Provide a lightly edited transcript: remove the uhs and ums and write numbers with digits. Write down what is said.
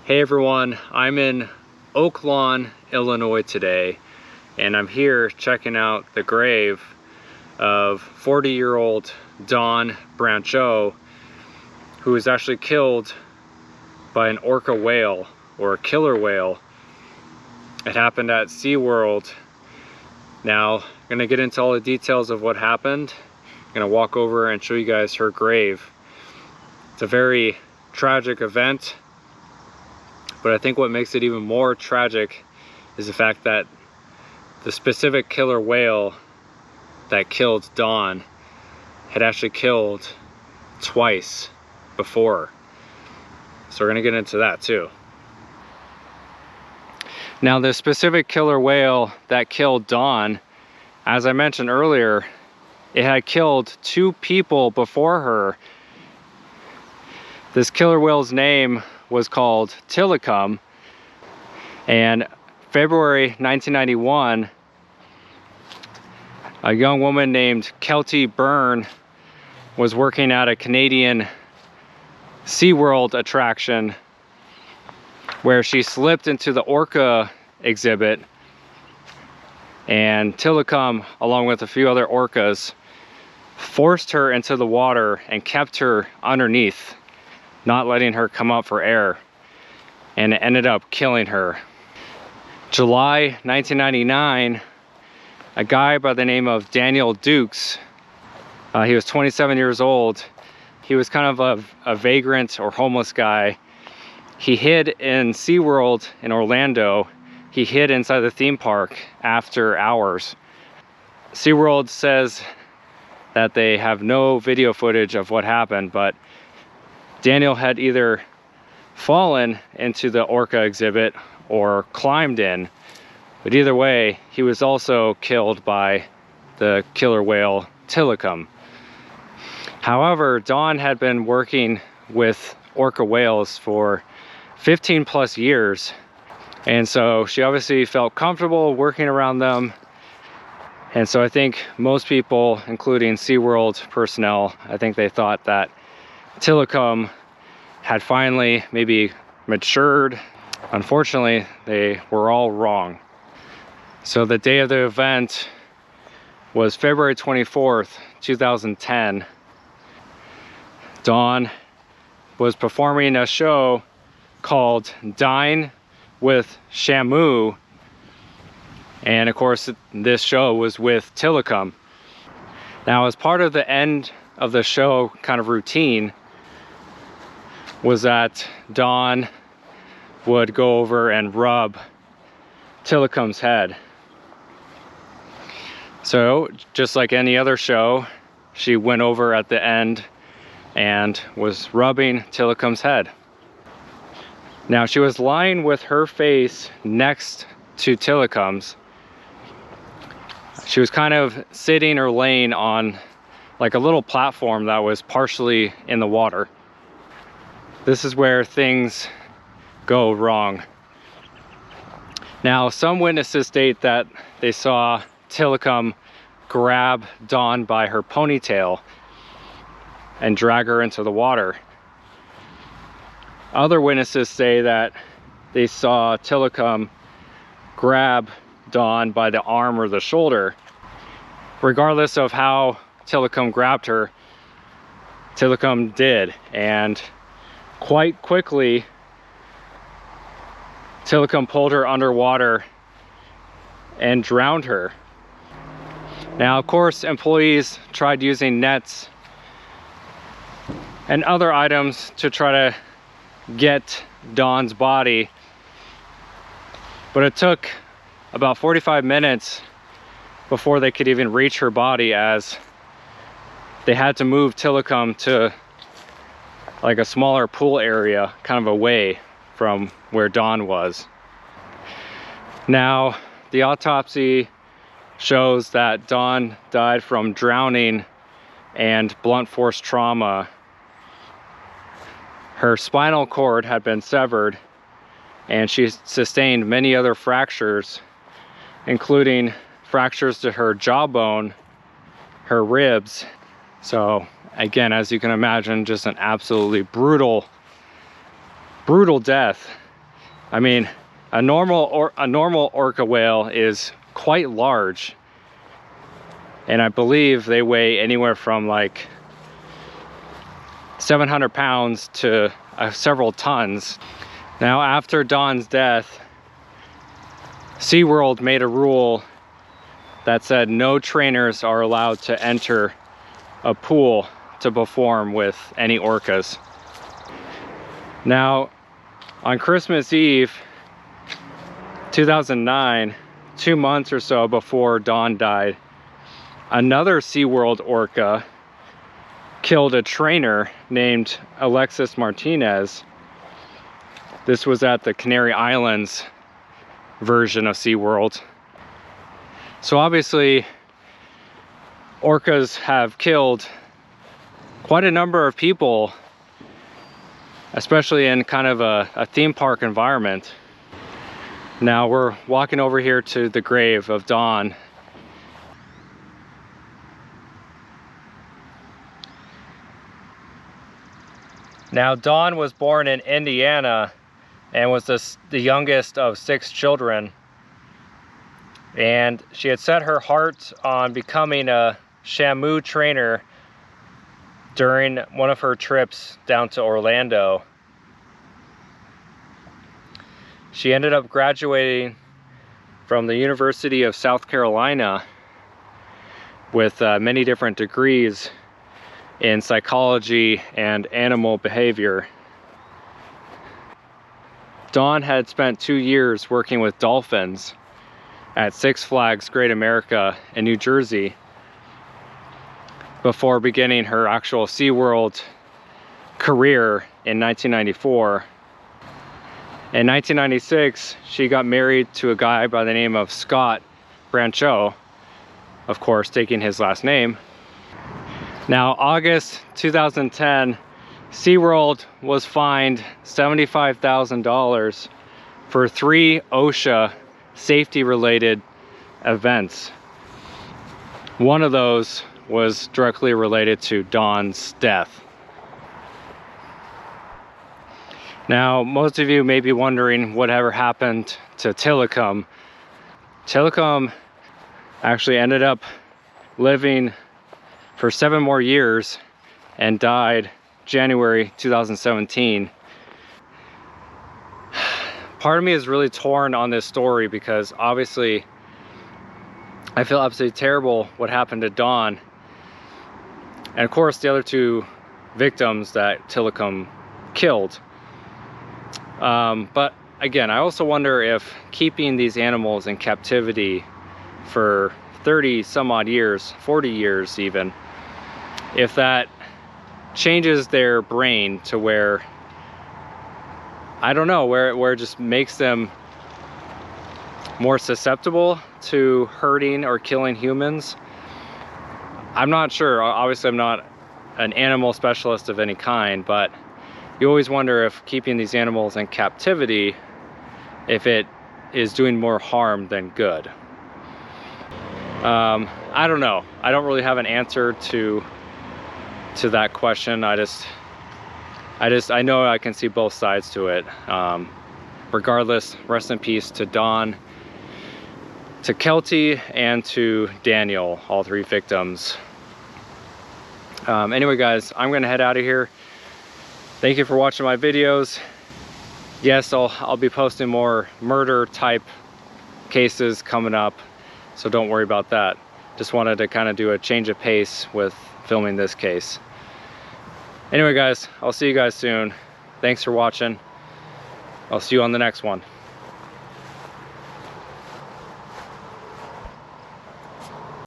Hey everyone, I'm in Oak Lawn, Illinois today, and I'm here checking out the grave of 40-year-old Dawn Brancheau, who was actually killed by an orca whale, or a killer whale. It happened at SeaWorld. Now, I'm gonna get into all the details of what happened. I'm gonna walk over and show you guys her grave. It's a very tragic event. But I think what makes it even more tragic is the fact that the specific killer whale that killed Dawn had actually killed twice before. So we're gonna get into that too. Now, the specific killer whale that killed Dawn, as I mentioned earlier, it had killed 2 people before her. This killer whale's name was called Tilikum, and February 1991, a young woman named Kelty Byrne was working at a Canadian SeaWorld attraction where she slipped into the orca exhibit, and Tilikum, along with a few other orcas, forced her into the water and kept her underneath, not letting her come up for air, and it ended up killing her. July 1999, a guy by the name of Daniel Dukes, he was 27 years old. He was kind of a vagrant or homeless guy. He hid in SeaWorld in Orlando. He hid inside the theme park after hours. SeaWorld says that they have no video footage of what happened, but Daniel had either fallen into the orca exhibit or climbed in, but either way, he was also killed by the killer whale Tilikum. However, Dawn had been working with orca whales for 15 plus years, and so she obviously felt comfortable working around them. And so I think most people, including SeaWorld personnel, I think they thought that Tilikum had finally maybe matured. Unfortunately, they were all wrong. So the day of the event was February 24th, 2010. Dawn was performing a show called Dine with Shamu. And of course, this show was with Tilikum. Now, as part of the end of the show kind of routine, was that Dawn would go over and rub Tilikum's head. So, just like any other show, she went over at the end and was rubbing Tilikum's head. Now, she was lying with her face next to Tilikum's. She was kind of sitting or laying on like a little platform that was partially in the water. This is where things go wrong. Now, some witnesses state that they saw Tilikum grab Dawn by her ponytail and drag her into the water. Other witnesses say that they saw Tilikum grab Dawn by the arm or the shoulder. Regardless of how Tilikum grabbed her, Tilikum did, and quite quickly, Tilikum pulled her underwater and drowned her. Now, of course, employees tried using nets and other items to try to get Dawn's body, but it took about 45 minutes before they could even reach her body, as they had to move Tilikum to like a smaller pool area kind of away from where Dawn was. Now, the autopsy shows that Dawn died from drowning and blunt force trauma. Her spinal cord had been severed, and she sustained many other fractures, including fractures to her jawbone, her ribs. So again, as you can imagine, just an absolutely brutal death. I mean, a normal orca whale is quite large, and I believe they weigh anywhere from like 700 pounds to several tons. Now, after Don's death, SeaWorld made a rule that said no trainers are allowed to enter a pool to perform with any orcas. Now, on Christmas Eve 2009, 2 months or so before Don died, another SeaWorld orca killed a trainer named Alexis Martinez. This was at the Canary Islands version of SeaWorld. So obviously, orcas have killed quite a number of people, especially in kind of a theme park environment. Now we're walking over here to the grave of Don. Now, Don was born in Indiana and was the youngest of 6 children. And she had set her heart on becoming a Shamu trainer during one of her trips down to Orlando. She ended up graduating from the University of South Carolina with many different degrees in psychology and animal behavior. Don had spent 2 years working with dolphins at Six Flags Great America in New Jersey before beginning her actual SeaWorld career in 1994. In 1996, she got married to a guy by the name of Scott Brancho, of course taking his last name. Now, August 2010, SeaWorld was fined $75,000 for 3 OSHA safety-related events. One of those was directly related to Don's death. Now, most of you may be wondering whatever happened to Tilikum. Tilikum actually ended up living for 7 more years and died January 2017. Part of me is really torn on this story because obviously I feel absolutely terrible what happened to Don, and of course the other 2 victims that Tilikum killed. But again, I also wonder if keeping these animals in captivity for 30 some odd years, 40 years even, if that changes their brain to where, I don't know, where it just makes them more susceptible to hurting or killing humans. I'm not sure. Obviously, I'm not an animal specialist of any kind, but you always wonder if keeping these animals in captivity, if it is doing more harm than good. I don't know. I don't really have an answer to that question. I know I can see both sides to it. Regardless, rest in peace to Don, to Kelty, and to Daniel, all 3 victims. Anyway, guys, I'm gonna head out of here. Thank you for watching my videos. Yes, I'll be posting more murder type cases coming up, so don't worry about that. Just wanted to kind of do a change of pace with filming this case. Anyway, guys, I'll see you guys soon. Thanks for watching. I'll see you on the next one.